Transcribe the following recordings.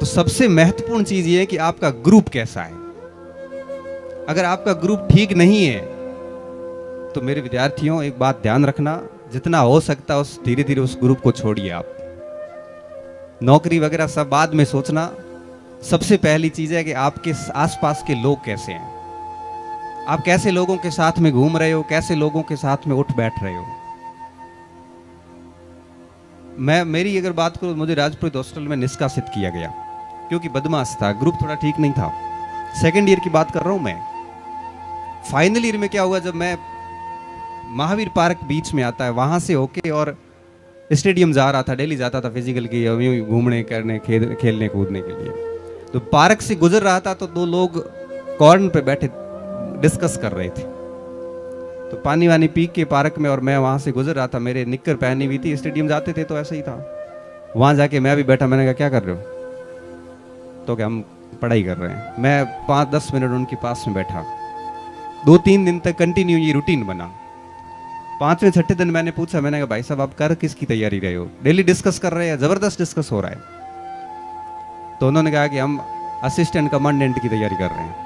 तो सबसे महत्वपूर्ण चीज ये है कि आपका ग्रुप कैसा है। अगर आपका ग्रुप ठीक नहीं है तो मेरे विद्यार्थियों एक बात ध्यान रखना, जितना हो सकता है उस धीरे धीरे उस ग्रुप को छोड़िए। आप नौकरी वगैरह सब बाद में सोचना, सबसे पहली चीज है कि आपके आसपास के लोग कैसे हैं, आप कैसे लोगों के साथ में घूम रहे हो, कैसे लोगों के साथ में उठ बैठ रहे हो। मेरी अगर बात करूं, मुझे राजपुरोहित हॉस्टल में निष्कासित किया गया क्योंकि बदमाश था, ग्रुप थोड़ा ठीक नहीं था। सेकेंड ईयर की बात कर रहा हूं मैं। फाइनल ईयर में क्या हुआ, जब मैं महावीर पार्क बीच में आता है वहां से होके और स्टेडियम जा रहा था, डेली जाता था फिजिकल की घूमने करने खेलने कूदने के लिए। तो पार्क से गुजर रहा था तो दो लोग कॉर्नर पे बैठे डिस्कस कर रहे थे। तो पानी वानी पी के पार्क में, और मैं वहां से गुजर रहा था, मेरे निक्कर पहनी हुई थी, स्टेडियम जाते थे तो ऐसा ही था। वहां जाके मैं भी बैठा, मैंने कहा क्या कर रहे हो, तो क्या हम पढ़ाई कर रहे हैं। मैं 5-10 मिनट उनके पास में बैठा, 2-3 दिन तक कंटिन्यू ये रूटीन बना। 5वें 6ठे दिन मैंने पूछा, मैंने कहा भाई साहब आप कर किसकी तैयारी रहे हो, डेली डिस्कस कर रहे हैं, जबरदस्त डिस्कस हो रहा है। तो उन्होंने कहा कि हम असिस्टेंट कमांडेंट की तैयारी कर रहे हैं,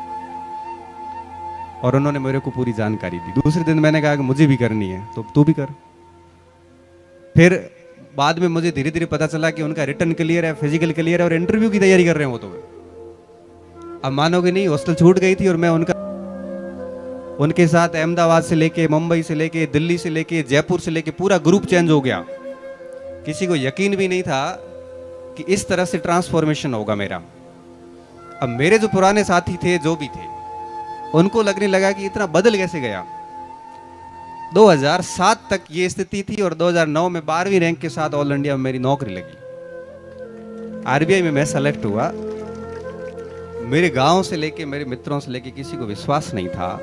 और उन्होंने मेरे को पूरी जानकारी दी। दूसरे दिन मैंने कहा कि मुझे भी करनी है, तो तू भी कर। फिर बाद में मुझे धीरे धीरे पता चला कि उनका रिटर्न क्लियर है, फिजिकल क्लियर है, और इंटरव्यू की तैयारी कर रहे हैं वो। तो अब मानोगे नहीं, हॉस्टल छूट गई थी और मैं उनके साथ अहमदाबाद से लेके, मुंबई से लेके, दिल्ली से लेके, जयपुर से लेके पूरा ग्रुप चेंज हो गया। किसी को यकीन भी नहीं था कि इस तरह से ट्रांसफॉर्मेशन होगा मेरा। अब मेरे जो पुराने साथी थे, जो भी थे, उनको लगने लगा कि इतना बदल कैसे गया। 2007 तक ये स्थिति थी, और 2009 में 12वीं रैंक के साथ ऑल इंडिया में मेरी नौकरी लगी। आरबीआई में मैं सेलेक्ट हुआ। मेरे गांव से लेके, मेरे मित्रों से लेके किसी को विश्वास नहीं था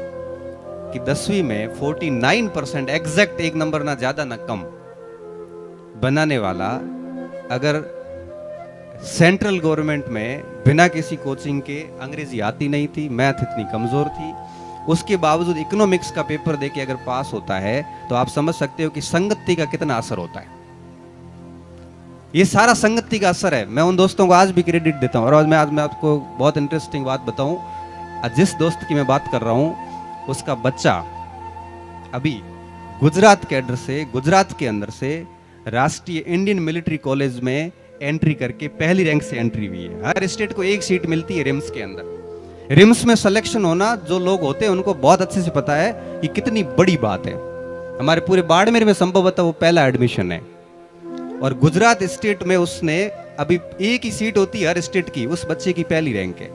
कि 10वीं में 49% एग्जैक्ट, एक नंबर ना ज्यादा ना कम बनाने वाला, अगर सेंट्रल गवर्नमेंट में बिना किसी कोचिंग के, अंग्रेजी आती नहीं थी, मैथ इतनी कमजोर थी, उसके बावजूद इकोनॉमिक्स का पेपर देके अगर पास होता है तो आप समझ सकते हो कि संगति का कितना असर होता है। ये सारा संगति का असर है। मैं उन दोस्तों को आज भी क्रेडिट देता हूं। और आज मैं आपको बहुत इंटरेस्टिंग बात बताऊं, जिस दोस्त की मैं बात कर रहा हूं उसका बच्चा अभी गुजरात कैडर से, गुजरात के अंदर से राष्ट्रीय इंडियन मिलिट्री कॉलेज में एंट्री करके पहली रैंक से एंट्री हुई है। हर स्टेट को एक सीट मिलती है रिम्स के अंदर। रिम्स में सिलेक्शन होना, जो लोग होते हैं उनको बहुत अच्छे से पता है कि कितनी बड़ी बात है। हमारे पूरे बाड़मेर में संभवतः वो पहला एडमिशन है, और गुजरात स्टेट में उसने, अभी एक ही सीट होती है हर स्टेट की, उस बच्चे की पहली रैंक है।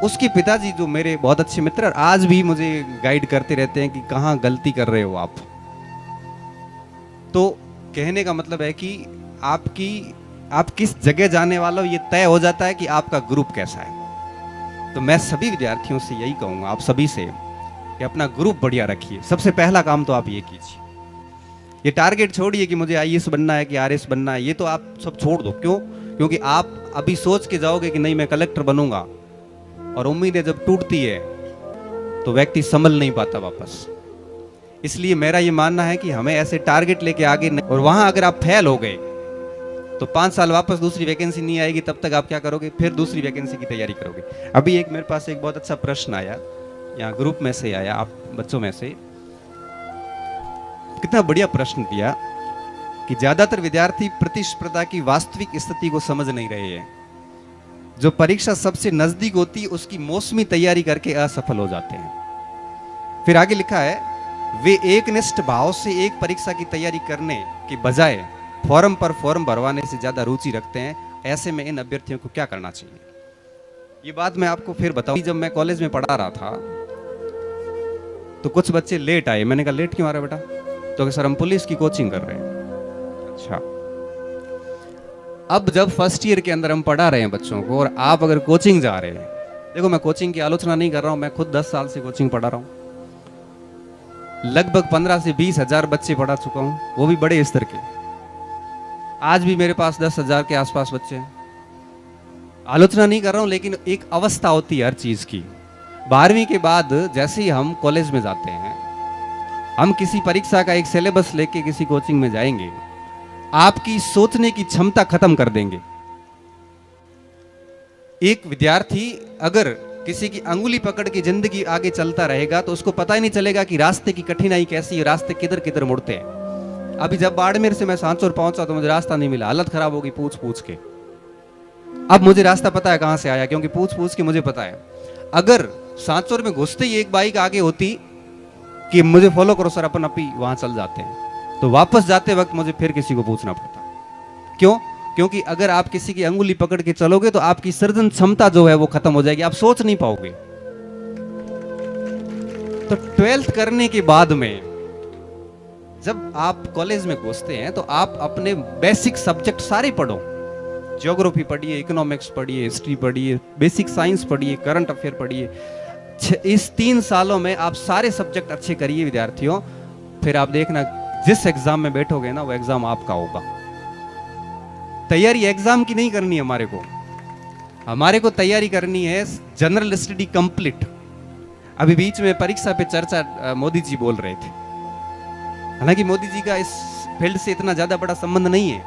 उसके पिताजी जो मेरे बहुत अच्छे मित्र, आज भी मुझे गाइड करते रहते हैं कि कहां गलती कर रहे हो आप। तो कहने का मतलब है कि आप किस जगह जाने वाला हो, ये तय हो जाता है कि आपका ग्रुप कैसा है। तो मैं सभी विद्यार्थियों से यही कहूंगा, आप सभी से, कि अपना ग्रुप बढ़िया रखिए। सबसे पहला काम तो आप ये कीजिए। ये टारगेट छोड़िए कि मुझे आईएएस बनना है कि आरएस बनना है, ये तो आप सब छोड़ दो। क्यों? क्योंकि आप अभी सोच के जाओगे कि नहीं मैं कलेक्टर बनूंगा, और उम्मीदें जब टूटती है तो व्यक्ति संभल नहीं पाता वापस। इसलिए मेरा ये मानना है कि हमें ऐसे टारगेट लेके आगे नहीं, और वहां अगर आप फेल हो गए तो 5 साल वापस दूसरी वैकेंसी नहीं आएगी, तब तक आप क्या करोगे, फिर दूसरी वैकेंसी की तैयारी करोगे। अभी एक मेरे पास एक बहुत अच्छा प्रश्न आया, यहाँ ग्रुप में से आया, आप बच्चों में से, कितना बढ़िया प्रश्न दिया कि ज्यादातर विद्यार्थी प्रतिस्पर्धा की वास्तविक स्थिति को समझ नहीं रहे हैं। जो परीक्षा सबसे नजदीक होती है उसकी मौसमी तैयारी करके असफल हो जाते हैं। फिर आगे लिखा है, वे एकनिष्ठ भाव से एक परीक्षा की तैयारी करने के बजाय फॉर्म पर फॉर्म भरवाने से ज्यादा रुचि रखते हैं। ऐसे में इन अभ्यर्थियों को क्या करना चाहिए? ये बात मैं आपको फिर बताऊं। जब मैं कॉलेज में पढ़ा रहा था तो कुछ बच्चे लेट आए। मैंने कहा लेट क्यों आ रहे बेटा? तो सर हम पुलिस की कोचिंग कर रहे हैं। अच्छा, अब जब फर्स्ट ईयर के अंदर हम पढ़ा रहे हैं बच्चों को, और आप अगर कोचिंग जा रहे हैं, देखो मैं कोचिंग की आलोचना नहीं कर रहा हूं, मैं खुद 10 साल से कोचिंग पढ़ा रहा हूं, लगभग 15 से 20 हजार बच्चे पढ़ा चुका हूं, वो भी बड़े स्तर के। आज भी मेरे पास 10,000 के आसपास बच्चे हैं। आलोचना नहीं कर रहा हूं, लेकिन एक अवस्था होती है हर चीज की। 12वीं के बाद जैसे ही हम कॉलेज में जाते हैं, हम किसी परीक्षा का एक सिलेबस लेके किसी कोचिंग में जाएंगे, आपकी सोचने की क्षमता खत्म कर देंगे। एक विद्यार्थी अगर किसी की अंगुली पकड़ के जिंदगी आगे चलता रहेगा तो उसको पता ही नहीं चलेगा कि रास्ते की कठिनाई कैसी है, रास्ते किधर किधर मुड़ते हैं। अभी जब बाड़मेर से मैं सांचौर पहुंचा तो मुझे रास्ता नहीं मिला, हालत खराब होगी पूछ पूछ के। अब मुझे रास्ता पता है कहां से आया, क्योंकि पूछ पूछ के मुझे पता है। अगर सांचौर में घुसते ही एक बाइक आगे होती कि मुझे फॉलो करो सर, अपन अपी वहां चल जाते हैं, तो वापस जाते वक्त मुझे फिर किसी को पूछना पड़ता। क्यों? क्योंकि अगर आप किसी की अंगुली पकड़ के चलोगे तो आपकी सृजन क्षमता जो है वो खत्म हो जाएगी, आप सोच नहीं पाओगे। तो 12th करने के बाद में जब आप कॉलेज में घुसते हैं तो आप अपने बेसिक सब्जेक्ट सारे पढ़ो। ज्योग्राफी पढ़िए, इकोनॉमिक्स पढ़िए, हिस्ट्री पढ़िए, बेसिक साइंस पढ़िए, करंट अफेयर पढ़िए। इस 3 सालों में आप सारे सब्जेक्ट अच्छे करिए विद्यार्थियों, फिर आप देखना जिस एग्जाम में बैठोगे ना वो एग्जाम आपका होगा। तैयारी एग्जाम की नहीं करनी है हमारे को तैयारी करनी है जनरल स्टडी कंप्लीट। अभी बीच में परीक्षा पे चर्चा मोदी जी बोल रहे थे, हालांकि मोदी जी का इस फील्ड से इतना ज्यादा बड़ा संबंध नहीं है,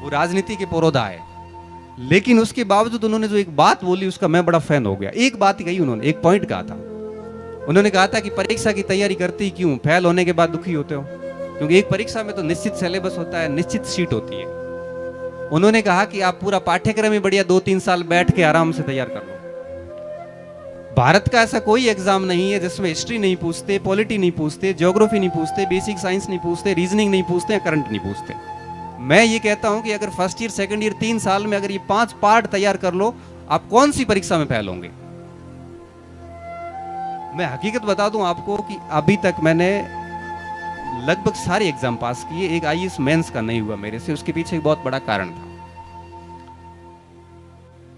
वो राजनीति के पुरोधा है, लेकिन उसके बावजूद उन्होंने जो एक बात बोली उसका मैं बड़ा फैन हो गया। एक बात ही कही उन्होंने, एक पॉइंट कहा था। उन्होंने कहा था कि परीक्षा की तैयारी करते ही क्यों, फेल होने के बाद दुखी होते हो? क्योंकि एक परीक्षा में तो निश्चित सिलेबस होता है, निश्चित सीट होती है। उन्होंने कहा कि आप पूरा पाठ्यक्रम ही बढ़िया 2-3 साल बैठ के आराम से तैयार कर लो। भारत का ऐसा कोई एग्जाम नहीं है जिसमें हिस्ट्री नहीं पूछते, पॉलिटी नहीं पूछते, ज्योग्राफी नहीं पूछते, बेसिक साइंस नहीं पूछते, रीजनिंग नहीं पूछते, करंट नहीं पूछते। मैं ये कहता हूं कि अगर फर्स्ट ईयर सेकंड ईयर 3 साल में अगर ये 5 पार्ट तैयार कर लो, आप कौन सी परीक्षा में फेल होंगे? मैं हकीकत बता दूं आपको कि अभी तक मैंने लगभग सारे एग्जाम पास किए, एक आईएएस मेंस का नहीं हुआ मेरे से, उसके पीछे एक बहुत बड़ा कारण था।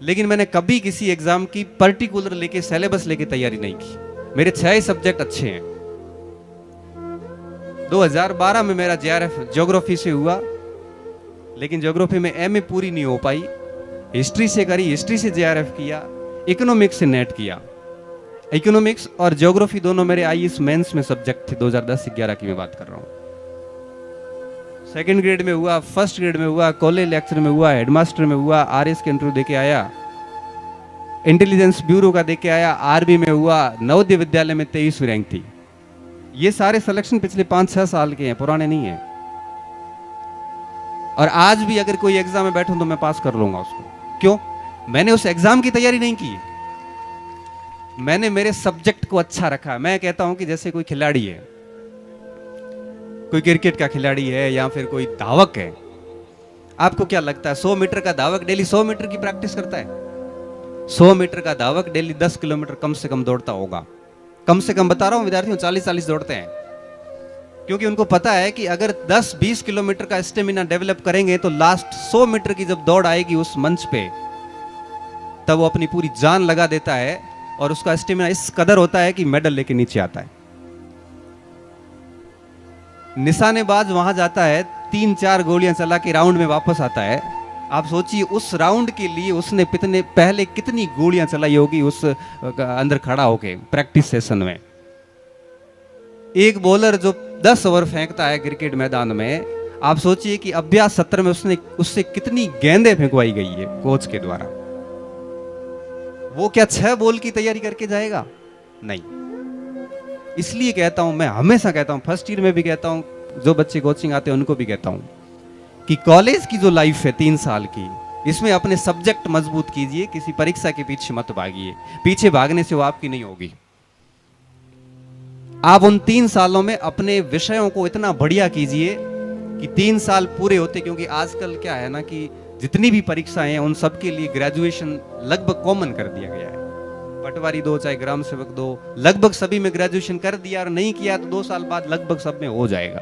लेकिन मैंने कभी किसी एग्जाम की पर्टिकुलर लेके सिलेबस लेके तैयारी नहीं की। मेरे 6 सब्जेक्ट अच्छे हैं। 2012 में मेरा जेआरएफ ज्योग्राफी से हुआ, लेकिन ज्योग्राफी में एमए पूरी नहीं हो पाई। हिस्ट्री से करी, हिस्ट्री से जेआरएफ किया, इकोनॉमिक्स से नेट किया। इकोनॉमिक्स और ज्योग्राफी दोनों मेरे आईएएस मेंस में सब्जेक्ट थे। 2010-11 की मैं बात कर रहा हूं। सेकंड ग्रेड में हुआ, फर्स्ट ग्रेड में हुआ, कॉलेज लेक्चर में हुआ, हेडमास्टर में हुआ, आरएस के इंटरव्यू देके आया, इंटेलिजेंस ब्यूरो का देके आया, आरबी में हुआ, नवोदय विद्यालय में 23वीं रैंक थी। ये सारे सिलेक्शन पिछले 5-6 साल के हैं, पुराने नहीं हैं। और आज भी अगर कोई एग्जाम में बैठूं तो मैं पास कर लूंगा उसको। क्यों? मैंने उस एग्जाम की तैयारी नहीं की, मैंने मेरे सब्जेक्ट को अच्छा रखा। मैं कहता हूं कि जैसे कोई खिलाड़ी है, कोई क्रिकेट का खिलाड़ी है या फिर कोई धावक है, आपको क्या लगता है 100 मीटर का धावक डेली 100 मीटर की प्रैक्टिस करता है? 100 मीटर का धावक डेली 10 किलोमीटर कम से कम दौड़ता होगा। कम से कम बता रहा हूं विद्यार्थियों, 40-40 दौड़ते हैं, क्योंकि उनको पता है कि अगर 10-20 किलोमीटर का स्टेमिना डेवलप करेंगे तो लास्ट 100 मीटर की जब दौड़ आएगी उस मंच पे, तब वो अपनी पूरी जान लगा देता है और उसका स्टेमिना इस कदर होता है कि मेडल लेके नीचे आता है। निशानेबाज वहां जाता है, 3-4 गोलियां चला के राउंड में वापस आता है। आप सोचिए उस राउंड के लिए उसने पहले कितनी गोलियां चलाई होगी उस अंदर खड़ा होके प्रैक्टिस सेशन में। एक बॉलर जो 10 ओवर फेंकता है क्रिकेट मैदान में, आप सोचिए कि अभ्यास सत्र में उससे कितनी गेंदें फेंकवाई गई है कोच के द्वारा। वो क्या 6 बॉल की तैयारी करके जाएगा? नहीं। इसलिए कहता हूं, मैं हमेशा कहता हूं, फर्स्ट ईयर में भी कहता हूं, जो बच्चे कोचिंग आते हैं उनको भी कहता हूं कि कॉलेज की जो लाइफ है 3 साल की, इसमें अपने सब्जेक्ट मजबूत कीजिए, किसी परीक्षा के पीछे मत भागिए। पीछे भागने से वो आपकी नहीं होगी। आप उन 3 सालों में अपने विषयों को इतना बढ़िया कीजिए कि 3 साल पूरे होते, क्योंकि आजकल क्या है ना कि जितनी भी परीक्षाएं हैं उन सब के लिए ग्रेजुएशन लगभग कॉमन कर दिया गया है। पटवारी 2 चाहे ग्राम सेवक 2, लगभग सभी में ग्रेजुएशन कर दिया, और नहीं किया तो 2 साल बाद लगभग सब में हो जाएगा।